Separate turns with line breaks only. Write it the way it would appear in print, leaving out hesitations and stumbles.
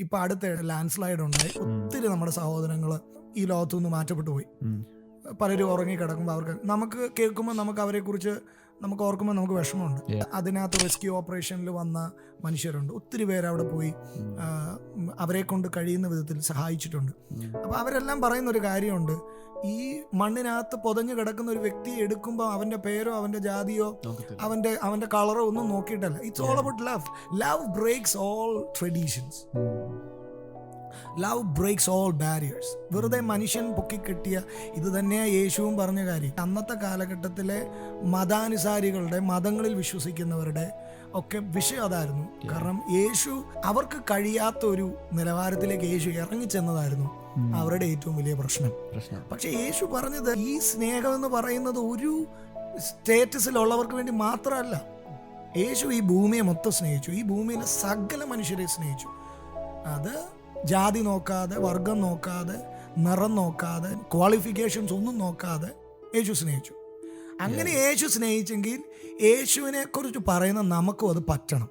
ഇപ്പം അടുത്ത land slide ഉണ്ടായി. ഒത്തിരി നമ്മുടെ സഹോദരങ്ങൾ ഈ ലോകത്തു നിന്ന് മാറ്റപ്പെട്ടു പോയി. പലരും ഉറങ്ങി കിടക്കുമ്പോൾ അവർക്ക് നമുക്ക് കേൾക്കുമ്പോൾ നമുക്ക് അവരെക്കുറിച്ച് നമുക്ക് ഓർക്കുമ്പോൾ നമുക്ക് വിഷമമുണ്ട്. അതിനകത്ത് റെസ്ക്യൂ ഓപ്പറേഷനിൽ വന്ന മനുഷ്യരുണ്ട്. ഒത്തിരി പേര് അവിടെ പോയി അവരെ കൊണ്ട് കഴിയുന്ന വിധത്തിൽ സഹായിച്ചിട്ടുണ്ട്. അപ്പോൾ അവരെല്ലാം പറയുന്ന ഒരു കാര്യമുണ്ട്, ഈ മണ്ണിനകത്ത് പൊതഞ്ഞു കിടക്കുന്ന ഒരു വ്യക്തിയെ എടുക്കുമ്പോൾ അവൻ്റെ പേരോ അവൻ്റെ ജാതിയോ അവൻ്റെ കളറോ ഒന്നും നോക്കിയിട്ടല്ല. It's all about love. Love breaks all traditions. Love breaks all barriers. വെറുതെ മനുഷ്യൻ പൊക്കിക്കെട്ടിയ ഇത് തന്നെയാണ് യേശുവും പറഞ്ഞ കാര്യം. അന്നത്തെ കാലഘട്ടത്തിലെ മതാനുസാരികളുടെ, മതങ്ങളിൽ വിശ്വസിക്കുന്നവരുടെ ഒക്കെ വിഷയം അതായിരുന്നു. കാരണം യേശു അവർക്ക് കഴിയാത്ത ഒരു നിലവാരത്തിലേക്ക് യേശു ഇറങ്ങിച്ചെന്നതായിരുന്നു അവരുടെ ഏറ്റവും വലിയ പ്രശ്നം. പക്ഷെ യേശു പറഞ്ഞത് ഈ സ്നേഹം എന്ന് പറയുന്നത് ഒരു സ്റ്റേറ്റസിലുള്ളവർക്ക് വേണ്ടി മാത്രമല്ല. യേശു ഈ ഭൂമിയെ മൊത്തം സ്നേഹിച്ചു. ഈ ഭൂമിയിലെ സകല മനുഷ്യരെ സ്നേഹിച്ചു. അത് ജാതി നോക്കാതെ, വർഗം നോക്കാതെ, നിറം നോക്കാതെ, ക്വാളിഫിക്കേഷൻസ് ഒന്നും നോക്കാതെ യേശു സ്നേഹിച്ചു. അങ്ങനെ യേശു സ്നേഹിച്ചെങ്കിൽ യേശുവിനെ കുറിച്ച് പറയുന്ന നമുക്കും അത് പറ്റണം.